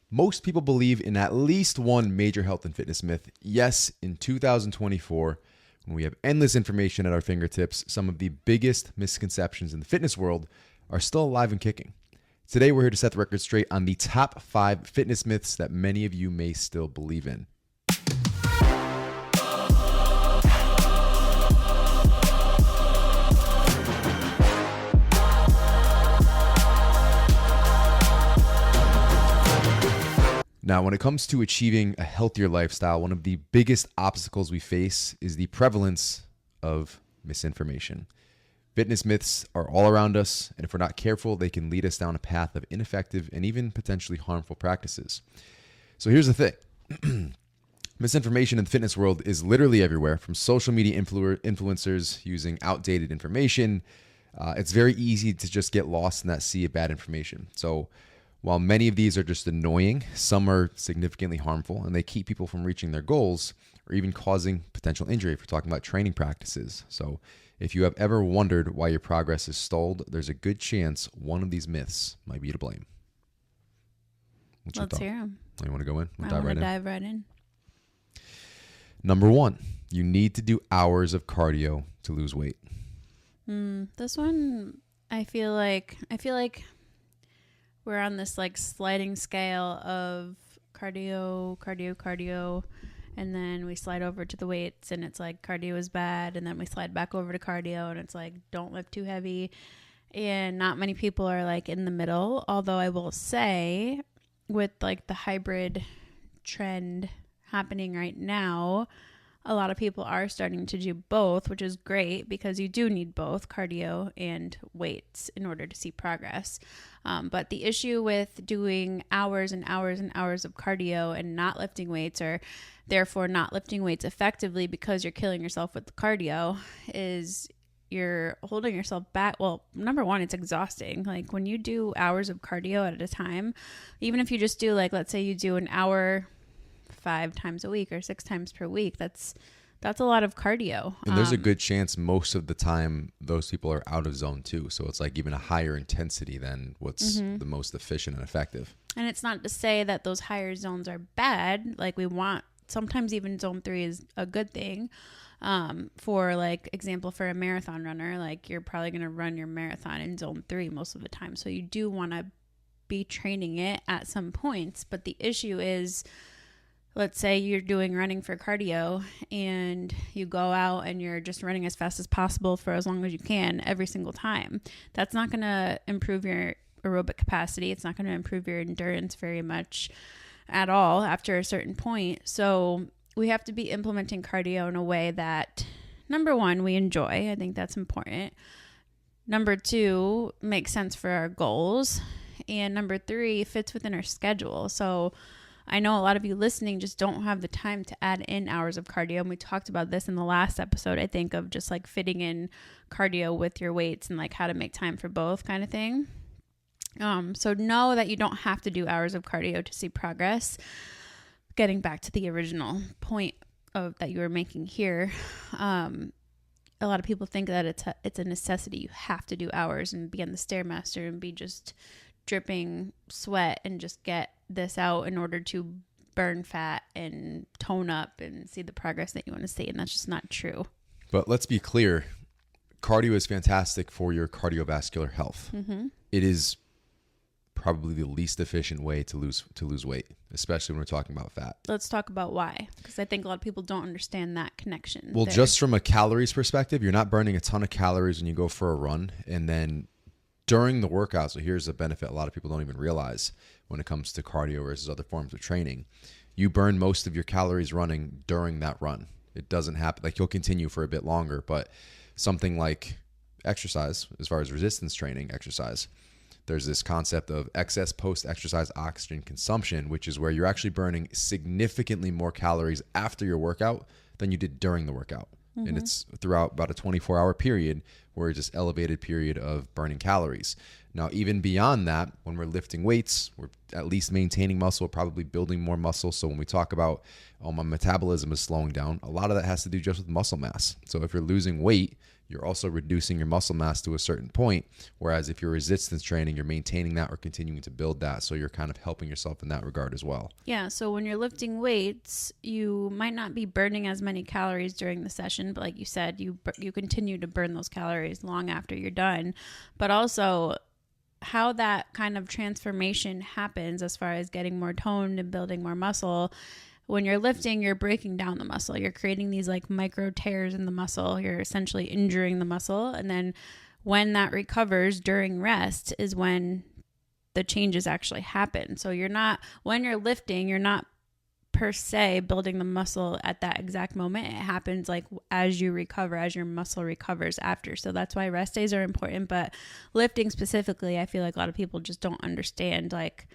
Most people believe in at least one major health and fitness myth. Yes, in 2024, when we have endless information at our fingertips, some of the biggest misconceptions in the fitness world are still alive and kicking. Today, we're here to set the record straight on the top 5 fitness myths that many of you may still believe in. Now, when it comes to achieving a healthier lifestyle, one of the biggest obstacles we face is the prevalence of misinformation. Fitness myths are all around us, and if we're not careful, they can lead us down a path of ineffective and even potentially harmful practices. So here's the thing. Misinformation in the fitness world is literally everywhere, from social media influencers using outdated information. It's very easy to just get lost in that sea of bad information. So while many of these are just annoying, some are significantly harmful, and they keep people from reaching their goals or even causing potential injury if we're talking about training practices. So if you have ever wondered why your progress is stalled, there's a good chance one of these myths might be to blame. Let's hear them. You want to go in? I want to dive right in. Number 1, you need to do hours of cardio to lose weight. This one, I feel like we're on this like sliding scale of cardio, and then we slide over to the weights and it's like cardio is bad, and then we slide back over to cardio and it's like don't lift too heavy, and not many people are like in the middle. Although I will say with like the hybrid trend happening right now, a lot of people are starting to do both, which is great because you do need both cardio and weights in order to see progress. But the issue with doing hours and hours and hours of cardio and not lifting weights, or therefore not lifting weights effectively because you're killing yourself with the cardio, is you're holding yourself back. Well, number one, it's exhausting. Like when you do hours of cardio at a time, even if you just do like, let's say you do an hour 5 times a week or 6 times per week, that's a lot of cardio. And there's a good chance most of the time those people are out of zone too. So it's like even a higher intensity than what's the most efficient and effective. And it's not to say that those higher zones are bad. Like we want, sometimes even zone 3 is a good thing. For like example, for a marathon runner, like you're probably going to run your marathon in zone 3 most of the time. So you do want to be training it at some points. But the issue is, let's say you're doing running for cardio and you go out and you're just running as fast as possible for as long as you can every single time. That's not going to improve your aerobic capacity. It's not going to improve your endurance very much at all after a certain point. So we have to be implementing cardio in a way that, number 1, we enjoy. I think that's important. Number 2, makes sense for our goals. And number 3, fits within our schedule. So I know a lot of you listening just don't have the time to add in hours of cardio. And we talked about this in the last episode, I think, of just like fitting in cardio with your weights and like how to make time for both kind of thing. So know that you don't have to do hours of cardio to see progress. Getting back to the original point of that you were making here, a lot of people think that it's a necessity. You have to do hours and be on the Stairmaster and be just dripping sweat and just get this out in order to burn fat and tone up and see the progress that you want to see. And that's just not true. But let's be clear. Cardio is fantastic for your cardiovascular health. It is probably the least efficient way to lose weight, especially when we're talking about fat. Let's talk about why, because I think a lot of people don't understand that connection. Well, just from a calories perspective, you're not burning a ton of calories when you go for a run, and then during the workout, so here's a benefit a lot of people don't even realize when it comes to cardio versus other forms of training. You burn most of your calories running during that run. It doesn't happen, like you'll continue for a bit longer, but something like exercise, as far as resistance training exercise, there's this concept of excess post-exercise oxygen consumption, which is where you're actually burning significantly more calories after your workout than you did during the workout. And it's throughout about a 24-hour period where it's this elevated period of burning calories. Now, even beyond that, when we're lifting weights, we're at least maintaining muscle, we're probably building more muscle. So when we talk about, oh, my metabolism is slowing down, a lot of that has to do just with muscle mass. So if you're losing weight, you're also reducing your muscle mass to a certain point. Whereas if you're resistance training, you're maintaining that or continuing to build that. So you're kind of helping yourself in that regard as well. Yeah. So when you're lifting weights, you might not be burning as many calories during the session, but like you said, you continue to burn those calories long after you're done. But also how that kind of transformation happens as far as getting more toned and building more muscle. When you're lifting, you're breaking down the muscle. You're creating these like micro tears in the muscle. You're essentially injuring the muscle. And then when that recovers during rest is when the changes actually happen. So when you're lifting, you're not per se building the muscle at that exact moment. It happens like as you recover, as your muscle recovers after. So that's why rest days are important. But lifting specifically, I feel like a lot of people just don't understand like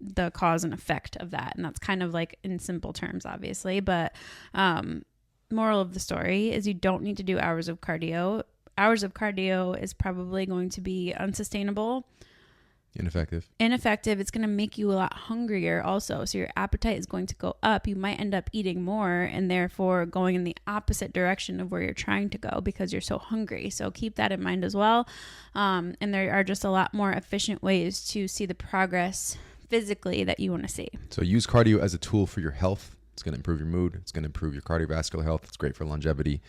the cause and effect of that. And that's kind of like in simple terms, obviously. But moral of the story is you don't need to do hours of cardio. Hours of cardio is probably going to be unsustainable. Ineffective. It's going to make you a lot hungrier also. So your appetite is going to go up. You might end up eating more and therefore going in the opposite direction of where you're trying to go because you're so hungry. So keep that in mind as well. And there are just a lot more efficient ways to see the progress physically that you want to see. So use cardio as a tool for your health. It's going to improve your mood. It's going to improve your cardiovascular health. It's great for longevity.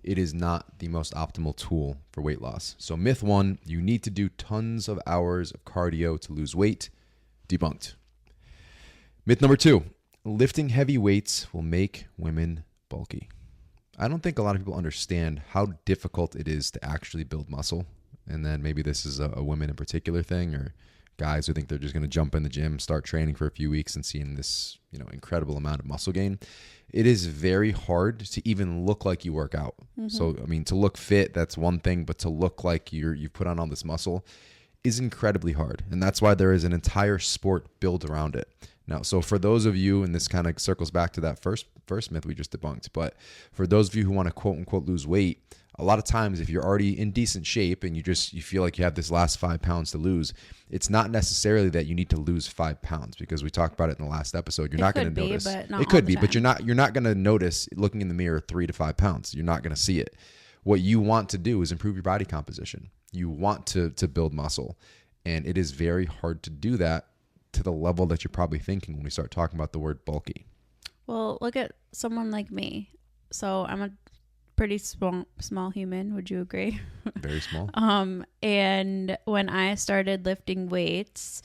It is not the most optimal tool for weight loss. So myth 1, you need to do tons of hours of cardio to lose weight. Debunked. Myth number 2, lifting heavy weights will make women bulky. I don't think a lot of people understand how difficult it is to actually build muscle. And then maybe this is a women in particular thing, or guys who think they're just going to jump in the gym, start training for a few weeks and seeing this, incredible amount of muscle gain. It is very hard to even look like you work out. Mm-hmm. So, to look fit, that's one thing, but to look like you've put on all this muscle is incredibly hard. And that's why there is an entire sport built around it. Now, so for those of you, and this kind of circles back to that first myth we just debunked, but for those of you who want to quote unquote lose weight, a lot of times if you're already in decent shape and you feel like you have this last 5 pounds to lose, it's not necessarily that you need to lose 5 pounds, because we talked about it in the last episode. You're not going to notice. It could be, but you're not going to notice looking in the mirror 3 to 5 pounds. You're not going to see it. What you want to do is improve your body composition. You want to build muscle, and it is very hard to do that to the level that you're probably thinking when we start talking about the word bulky. Well, look at someone like me. So I'm a pretty small human. Would you agree? Very small. And when I started lifting weights,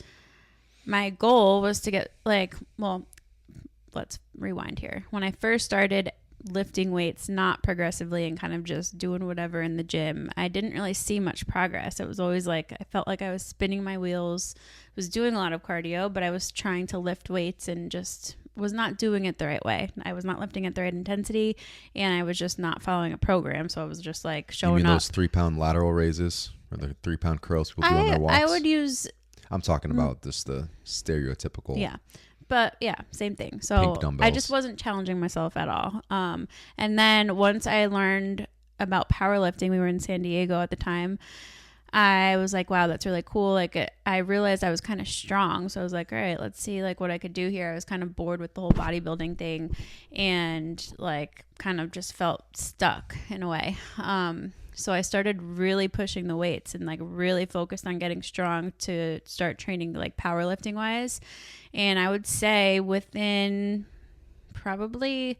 my goal was to get let's rewind here. When I first started lifting weights, not progressively and kind of just doing whatever in the gym, I didn't really see much progress. It was always like, I felt like I was spinning my wheels, was doing a lot of cardio, but I was trying to lift weights and just was not doing it the right way. I was not lifting at the right intensity, and I was just not following a program. So I was just like showing up. You mean those 3-pound lateral raises or the 3-pound curls people do on their walks? I would use. I'm talking about just the stereotypical. Yeah. But yeah, same thing. So I just wasn't challenging myself at all. And then once I learned about powerlifting, we were in San Diego at the time, I was like, wow, that's really cool. I realized I was kind of strong. So I was like, all right, let's see what I could do here. I was kind of bored with the whole bodybuilding thing and kind of just felt stuck in a way. So I started really pushing the weights and really focused on getting strong to start training powerlifting wise. And I would say within probably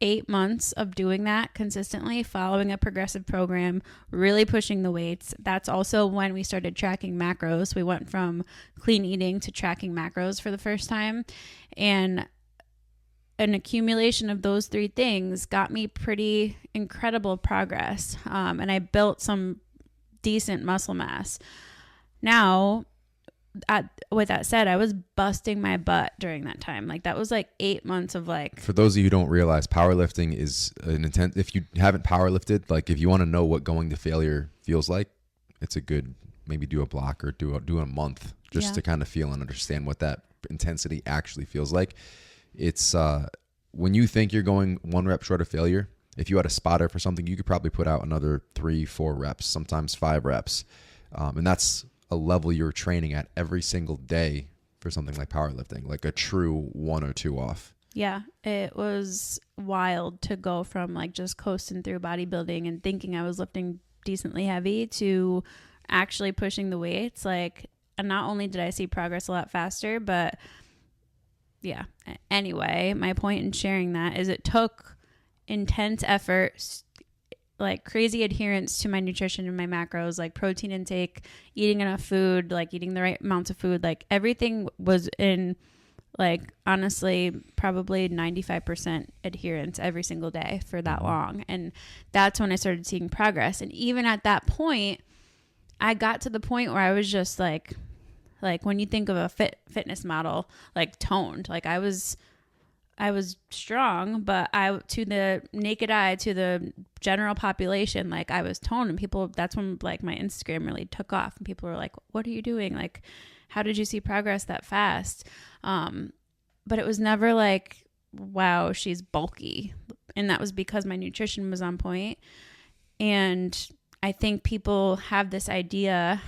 8 months of doing that consistently, following a progressive program, really pushing the weights. That's also when we started tracking macros. We went from clean eating to tracking macros for the first time. And an accumulation of those 3 things got me pretty incredible progress. And I built some decent muscle mass. Now, with that said, I was busting my butt during that time. That was 8 months of For those of you who don't realize, powerlifting is an intense. If you haven't powerlifted, if you want to know what going to failure feels like, it's a good maybe do a block or do a month just to kind of feel and understand what that intensity actually feels like. It's when you think you're going 1 rep short of failure, if you had a spotter for something, you could probably put out another 3-4 reps, sometimes 5 reps. And that's a level you're training at every single day for something like powerlifting, like a true 1 or 2 off. Yeah, it was wild to go from like just coasting through bodybuilding and thinking I was lifting decently heavy to actually pushing the weights. Like, and not only did I see progress a lot faster, but yeah. Anyway, my point in sharing that is it took intense effort, like crazy adherence to my nutrition and my macros, like protein intake, eating enough food, like eating the right amounts of food, like everything was in, like, honestly, probably 95% adherence every single day for that long. And that's when I started seeing progress. And even at that point, I got to the point where I was just like when you think of a fitness model, like toned, like I was strong, but to the naked eye, to the general population, like I was toned, and people, that's when like my Instagram really took off and people were like, what are you doing? Like, how did you see progress that fast? But it was never like, wow, she's bulky. And that was because my nutrition was on point. And I think people have this idea,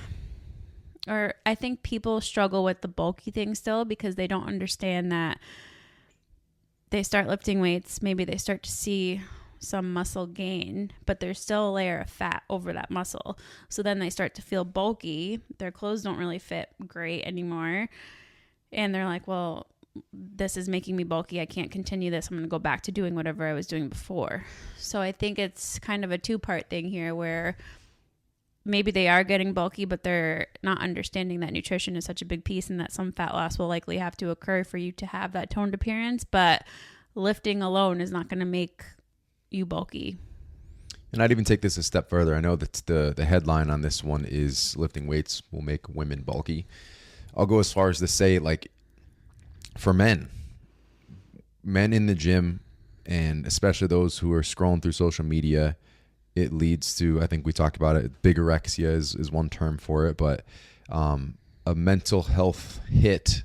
or I think people struggle with the bulky thing still because they don't understand that they start lifting weights, maybe they start to see some muscle gain, but there's still a layer of fat over that muscle. So then they start to feel bulky. Their clothes don't really fit great anymore. And they're like, well, this is making me bulky. I can't continue this. I'm going to go back to doing whatever I was doing before. So I think it's kind of a two-part thing here where maybe they are getting bulky, but they're not understanding that nutrition is such a big piece and that some fat loss will likely have to occur for you to have that toned appearance. But lifting alone is not going to make you bulky. And I'd even take this a step further. I know that the headline on this one is lifting weights will make women bulky. I'll go as far as to say, like, for men in the gym, and especially those who are scrolling through social media, it leads to, I think we talked about it, bigorexia is one term for it, but a mental health hit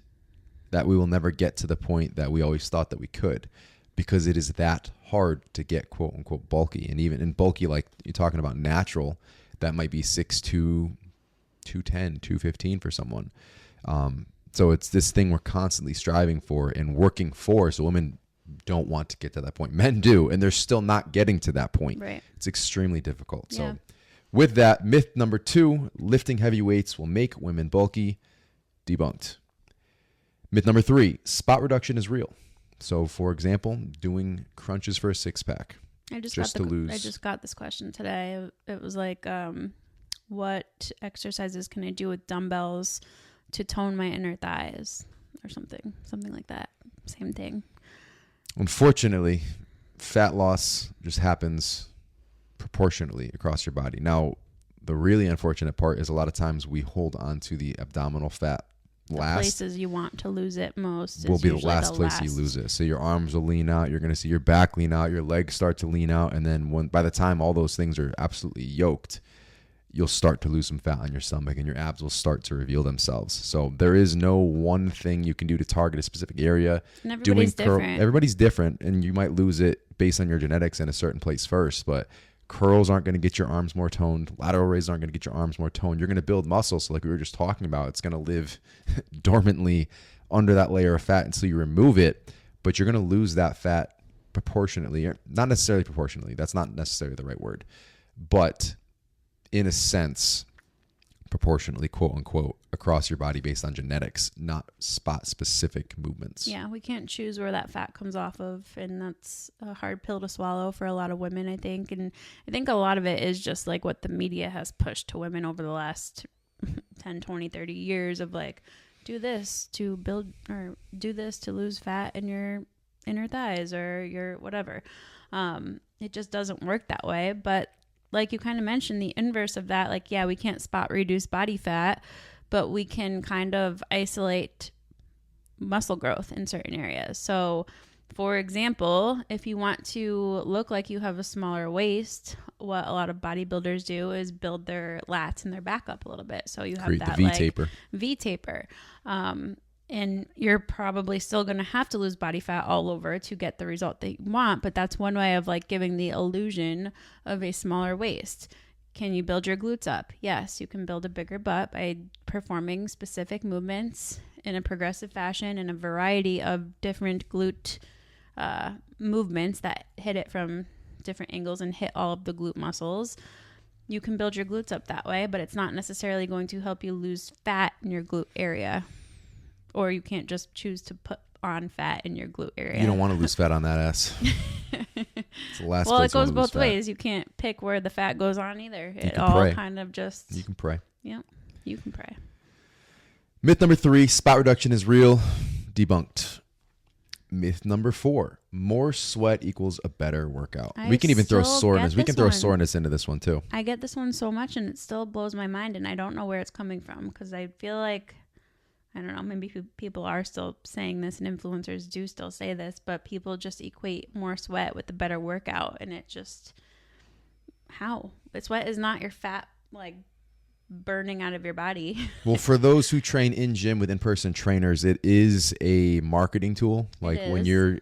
that we will never get to the point that we always thought that we could, because it is that hard to get quote unquote bulky. And even in bulky, like you're talking about natural, that might be 6'2", 210, 215 for someone. So it's this thing we're constantly striving for and working for. So women don't want to get to that point. Men do, and they're still not getting to that point. Right. It's extremely difficult. Yeah. So with that, myth number 2, lifting heavy weights will make women bulky. Debunked. Myth number 3, spot reduction is real. So for example, doing crunches for a 6-pack. I just got this question today. It was like, what exercises can I do with dumbbells to tone my inner thighs or something like that. Same thing. Unfortunately, fat loss just happens proportionately across your body. Now, the really unfortunate part is a lot of times we hold on to the abdominal fat last. The places you want to lose it most will be the last place you lose it. So your arms will lean out. You're going to see your back lean out. Your legs start to lean out. And then by the time all those things are absolutely yoked, you'll start to lose some fat on your stomach and your abs will start to reveal themselves. So there is no one thing you can do to target a specific area. And everybody's different. Everybody's different, and you might lose it based on your genetics in a certain place first, but curls aren't going to get your arms more toned. Lateral raises aren't going to get your arms more toned. You're going to build muscle. So like we were just talking about, it's going to live dormantly under that layer of fat until you remove it, but you're going to lose that fat proportionately, not necessarily proportionally. That's not necessarily the right word, but in a sense, proportionally, quote unquote, across your body based on genetics, not spot specific movements. Yeah, we can't choose where that fat comes off of, and that's a hard pill to swallow for a lot of women, I think. And I think a lot of it is just like what the media has pushed to women over the last 10, 20, 30 years of like, do this to build, or do this to lose fat in your inner thighs or your whatever. It just doesn't work that way. But like you kind of mentioned, the inverse of that, like, yeah, we can't spot reduce body fat, but we can kind of isolate muscle growth in certain areas. So, for example, if you want to look like you have a smaller waist, what a lot of bodybuilders do is build their lats and their back up a little bit. So you have create that the V-taper. V-taper. And you're probably still going to have to lose body fat all over to get the result that you want. But that's one way of like giving the illusion of a smaller waist. Can you build your glutes up? Yes, you can build a bigger butt by performing specific movements in a progressive fashion and a variety of different glute movements that hit it from different angles and hit all of the glute muscles. You can build your glutes up that way, but it's not necessarily going to help you lose fat in your glute area. Or you can't just choose to put on fat in your glute area. You don't want to lose fat on that ass. It's the last well, place it goes you wanna lose both fat. ways. You can't pick where the fat goes on either. You It can all pray. kind of just... You can pray. Yeah, you can pray. Myth number 3, spot reduction is real. Debunked. Myth number 4, more sweat equals a better workout. We can even throw soreness. We can throw soreness into this one too. I get this one so much and it still blows my mind, and I don't know where it's coming from, because I feel like, I don't know, maybe people are still saying this and influencers do still say this, but people just equate more sweat with a better workout, and it just, how? Sweat is not your fat, like, burning out of your body. Well, for those who train in gym with in-person trainers, it is a marketing tool. Like when you're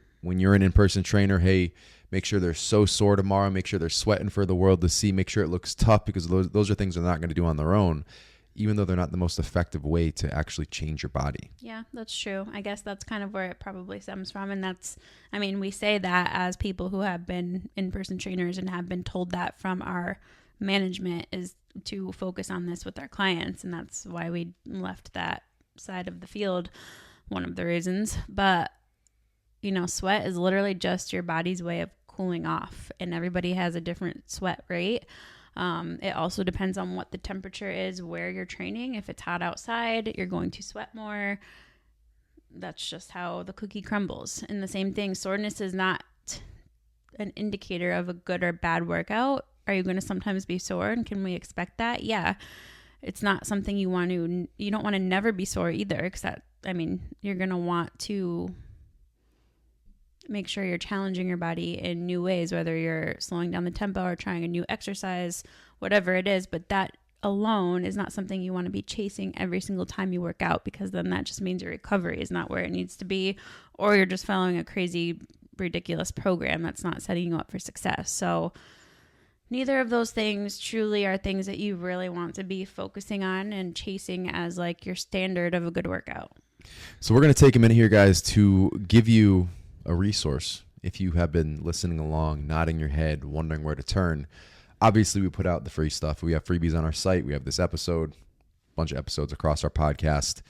an in-person trainer, hey, make sure they're so sore tomorrow, make sure they're sweating for the world to see, make sure it looks tough, because those are things they're not going to do on their own, even though they're not the most effective way to actually change your body. Yeah, that's true. I guess that's kind of where it probably stems from. And that's, I mean, we say that as people who have been in-person trainers and have been told that from our management, is to focus on this with our clients. And that's why we left that side of the field, one of the reasons. But, you know, sweat is literally just your body's way of cooling off, and everybody has a different sweat rate. It also depends on what the temperature is, where you're training. If it's hot outside, you're going to sweat more. That's just how the cookie crumbles. And the same thing, soreness is not an indicator of a good or bad workout. Are you going to sometimes be sore, and can we expect that? Yeah. It's not something you don't want to never be sore either, because you're going to want to make sure you're challenging your body in new ways, whether you're slowing down the tempo or trying a new exercise, whatever it is. But that alone is not something you want to be chasing every single time you work out, because then that just means your recovery is not where it needs to be, or you're just following a crazy, ridiculous program that's not setting you up for success. So neither of those things truly are things that you really want to be focusing on and chasing as like your standard of a good workout. So we're going to take a minute here, guys, to give you a resource. If you have been listening along, nodding your head, wondering where to turn, obviously we put out the free stuff. We have freebies on our site. We have this episode, a bunch of episodes across our podcast.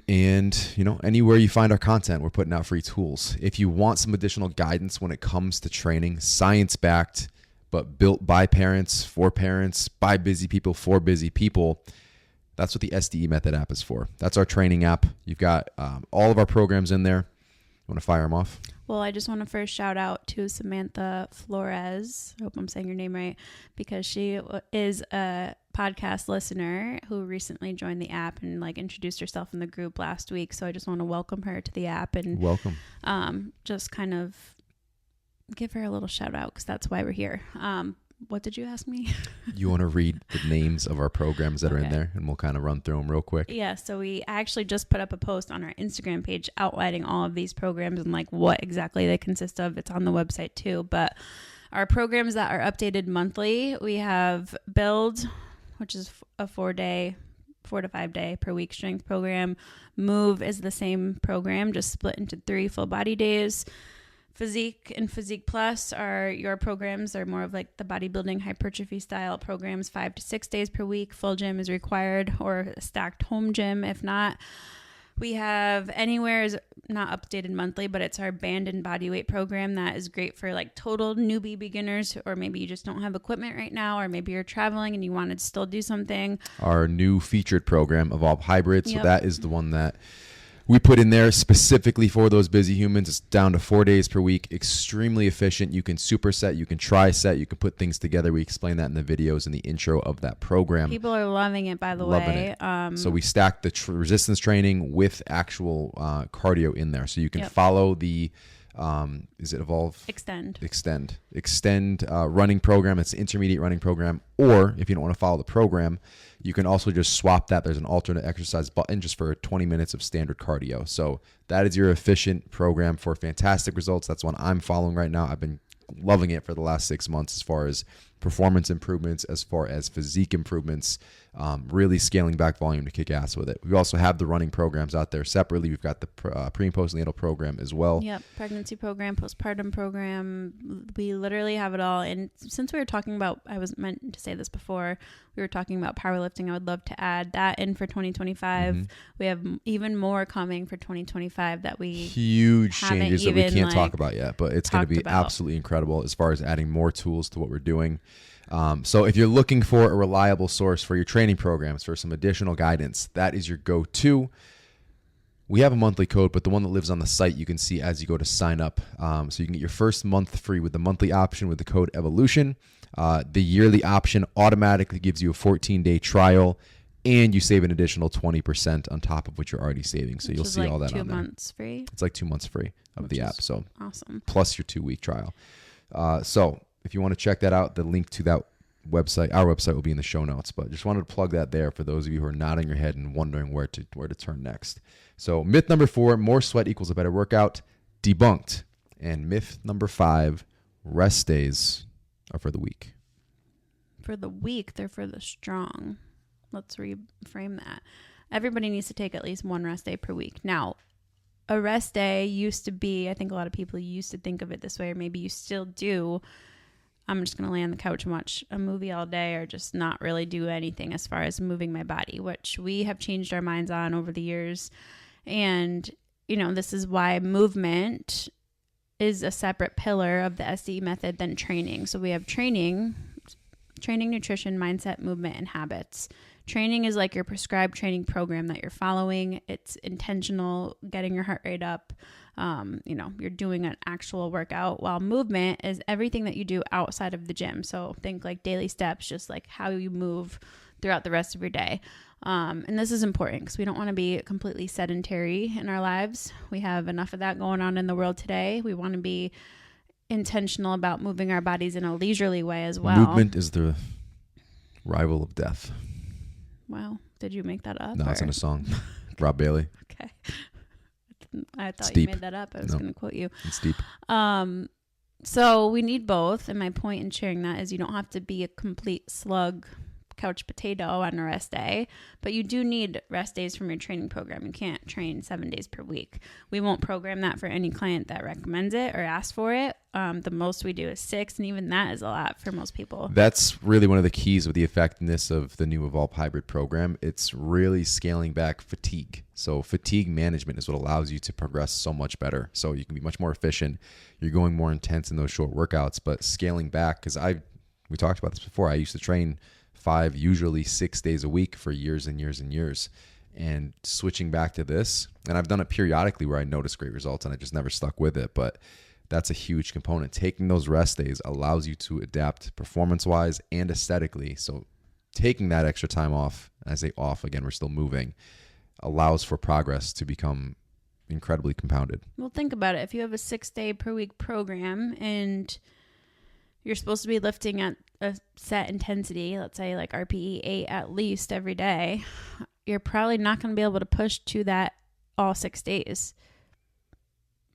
And, you know, anywhere you find our content, we're putting out free tools. If you want some additional guidance when it comes to training, science-backed, but built by parents, for parents, by busy people, for busy people, that's what the SDE Method app is for. That's our training app. You've got all of our programs in there. You want to fire them off? Well, I just want to first shout out to Samantha Flores. I hope I'm saying your name right, because she is a podcast listener who recently joined the app and like introduced herself in the group last week. So I just want to welcome her to the app and welcome. Just kind of give her a little shout out, because that's why we're here. What did you ask me? You want to read the names of our programs that are in there, and we'll kind of run through them real quick. Yeah, so I actually just put up a post on our Instagram page outlining all of these programs and like what exactly they consist of. It's on the website too. But our programs that are updated monthly, we have Build, which is a 4 to 5 day per week strength program. Move is the same program, just split into 3 full body days. Physique and Physique Plus are your programs. They're more of like the bodybuilding hypertrophy style programs, 5 to 6 days per week. Full gym is required, or a stacked home gym if not. We have Anywhere is not updated monthly, but it's our band and body weight program that is great for like total newbie beginners, or maybe you just don't have equipment right now, or maybe you're traveling and you want to still do something. Our new featured program, Evolve Hybrid. So that is the one that we put in there specifically for those busy humans. It's down to 4 days per week, extremely efficient. You can superset, you can tri-set, you can put things together. We explain that in the videos in the intro of that program. People are loving it, by the way. So we stack the resistance training with actual cardio in there. So you can follow the, is it Evolve? Extend running program. It's an intermediate running program. Or if you don't want to follow the program, you can also just swap that. There's an alternate exercise button just for 20 minutes of standard cardio. So that is your efficient program for fantastic results. That's one I'm following right now. I've been loving it for the last 6 months as far as performance improvements, as far as physique improvements, really scaling back volume to kick ass with it. We also have the running programs out there separately. We've got the pre and postnatal program as well. Yep. Pregnancy program, postpartum program. We literally have it all. And since we were talking about, I was meant to say this before, we were talking about powerlifting. I would love to add that in for 2025. We have even more coming for 2025 that we huge changes that we can't like, talk about yet, but it's going to be absolutely incredible as far as adding more tools to what we're doing. So if you're looking for a reliable source for your training programs, for some additional guidance, that is your go-to. We have a monthly code, but the one that lives on the site you can see as you go to sign up. So you can get your first month free with the monthly option with the code EVOLUTION. The yearly option automatically gives you a 14-day trial, and you save an additional 20% on top of what you're already saving. So you'll see all that on there. 2 months free. It's like 2 months free of the app. So awesome. Plus your 2-week trial. So if you want to check that out, the link to that website, our website, will be in the show notes. But just wanted to plug that there for those of you who are nodding your head and wondering where to turn next. So myth number 4, more sweat equals a better workout, debunked. And myth number 5, rest days are for the weak. For the weak, they're for the strong. Let's reframe that. Everybody needs to take at least one rest day per week. Now, a rest day used to be, I think a lot of people used to think of it this way, or maybe you still do. I'm just going to lay on the couch and watch a movie all day, or just not really do anything as far as moving my body, which we have changed our minds on over the years. And, this is why movement is a separate pillar of the SDE method than training. So we have training, nutrition, mindset, movement, and habits. Training is like your prescribed training program that you're following. It's intentional, getting your heart rate up. You're doing an actual workout, while movement is everything that you do outside of the gym. So think like daily steps, just like how you move throughout the rest of your day. And this is important because we don't want to be completely sedentary in our lives. We have enough of that going on in the world today. We want to be intentional about moving our bodies in a leisurely way as well. Movement is the rival of death. Wow. Did you make that up? No, it's in a song. Rob Bailey. Okay. I thought It's you deep. made that up. I was going to quote you. It's deep. So we need both. And my point in sharing that is you don't have to be a complete slug couch potato on a rest day, but you do need rest days from your training program. You can't train 7 days per week. We won't program that for any client that recommends it or asks for it. The most we do is 6, and even that is a lot for most people. That's really one of the keys with the effectiveness of the new Evolve Hybrid program. It's really scaling back fatigue. So fatigue management is what allows you to progress so much better. So you can be much more efficient. You're going more intense in those short workouts, but scaling back, because we talked about this before. I used to train 5, usually 6 days a week for years and years and years. And switching back to this, and I've done it periodically where I notice great results and I just never stuck with it, but that's a huge component. Taking those rest days allows you to adapt performance-wise and aesthetically. So taking that extra time off, and I say off, again, we're still moving, allows for progress to become incredibly compounded. Well, think about it. If you have a 6-day per week program and you're supposed to be lifting at a set intensity, let's say like RPE 8 at least every day, you're probably not going to be able to push to that all 6 days,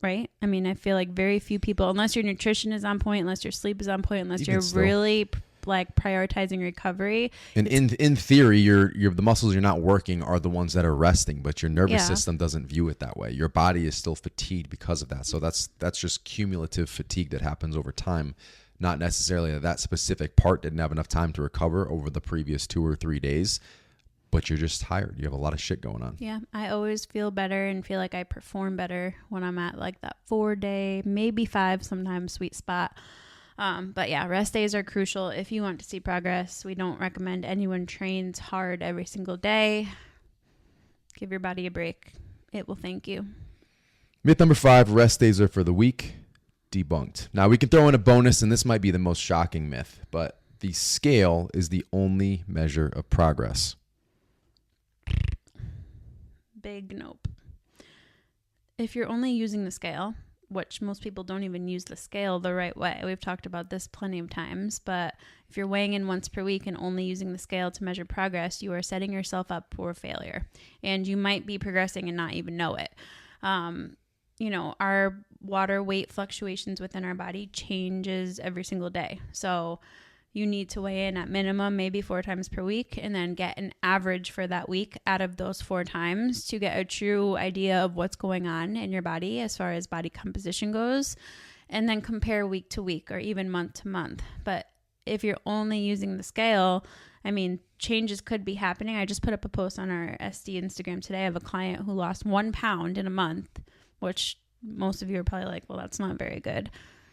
right? I mean, I feel like very few people, unless your nutrition is on point, unless your sleep is on point, unless you're really like prioritizing recovery. And in theory, the muscles you're not working are the ones that are resting, but your nervous system doesn't view it that way. Your body is still fatigued because of that. So that's just cumulative fatigue that happens over time. Not necessarily that specific part didn't have enough time to recover over the previous 2 or 3 days, but you're just tired. You have a lot of shit going on. Yeah, I always feel better and feel like I perform better when I'm at like that 4-day, maybe 5 sometimes sweet spot. But yeah, rest days are crucial if you want to see progress. We don't recommend anyone trains hard every single day. Give your body a break. It will thank you. Myth number 5, rest days are for the weak. Debunked. Now we can throw in a bonus, and this might be the most shocking myth, but the scale is the only measure of progress. Big nope. If you're only using the scale, which most people don't even use the scale the right way. We've talked about this plenty of times, but if you're weighing in once per week and only using the scale to measure progress, you are setting yourself up for failure, and you might be progressing and not even know it. Our water weight fluctuations within our body changes every single day. So you need to weigh in at minimum maybe 4 times per week, and then get an average for that week out of those 4 times to get a true idea of what's going on in your body as far as body composition goes, and then compare week to week or even month to month. But if you're only using the scale, I mean, changes could be happening. I just put up a post on our SD Instagram today of a client who lost 1 pound in a month, which most of you are probably like, well, that's not very good.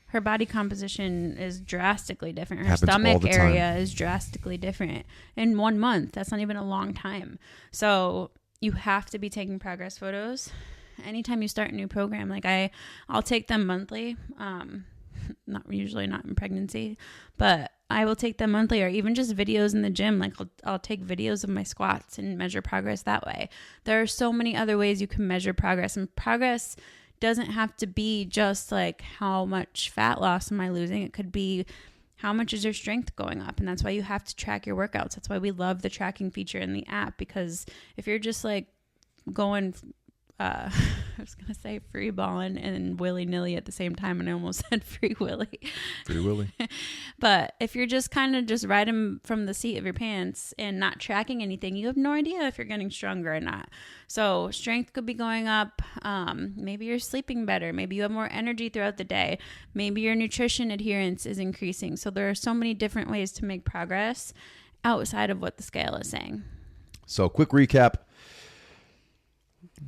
Her body composition is drastically different. Her stomach area is drastically different in 1 month. That's not even a long time. So you have to be taking progress photos. Anytime you start a new program, like I'll take them monthly. Not in pregnancy, but I will take them monthly, or even just videos in the gym. Like I'll take videos of my squats and measure progress that way. There are so many other ways you can measure progress, and progress doesn't have to be just like how much fat loss am I losing. It could be how much is your strength going up, and that's why you have to track your workouts. That's why we love the tracking feature in the app, because if you're just like going I was going to say free balling and willy-nilly at the same time, and I almost said free willy. Free willy. But if you're just kind of just riding from the seat of your pants and not tracking anything, you have no idea if you're getting stronger or not. So strength could be going up. Maybe you're sleeping better. Maybe you have more energy throughout the day. Maybe your nutrition adherence is increasing. So there are so many different ways to make progress outside of what the scale is saying. So quick recap.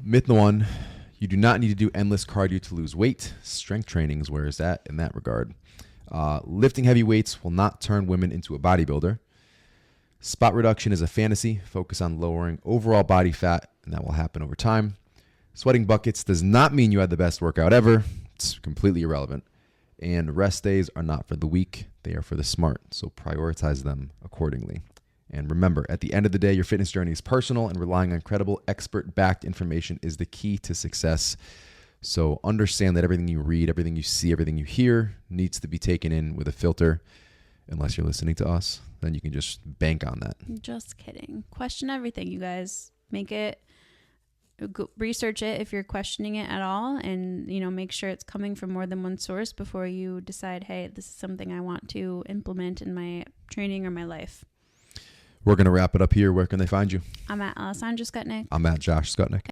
Myth 1, you do not need to do endless cardio to lose weight. Strength training is where it's at in that regard. Lifting heavy weights will not turn women into a bodybuilder. Spot reduction is a fantasy. Focus on lowering overall body fat, and that will happen over time. Sweating buckets does not mean you had the best workout ever. It's completely irrelevant. And rest days are not for the weak. They are for the smart. So prioritize them accordingly. And remember, at the end of the day, your fitness journey is personal, and relying on credible, expert-backed information is the key to success. So understand that everything you read, everything you see, everything you hear needs to be taken in with a filter. Unless you're listening to us, then you can just bank on that. Just kidding. Question everything, you guys. Research it if you're questioning it at all, and make sure it's coming from more than one source before you decide, hey, this is something I want to implement in my training or my life. We're going to wrap it up here. Where can they find you? I'm at Alessandra Skutnik. I'm at Josh Skutnik.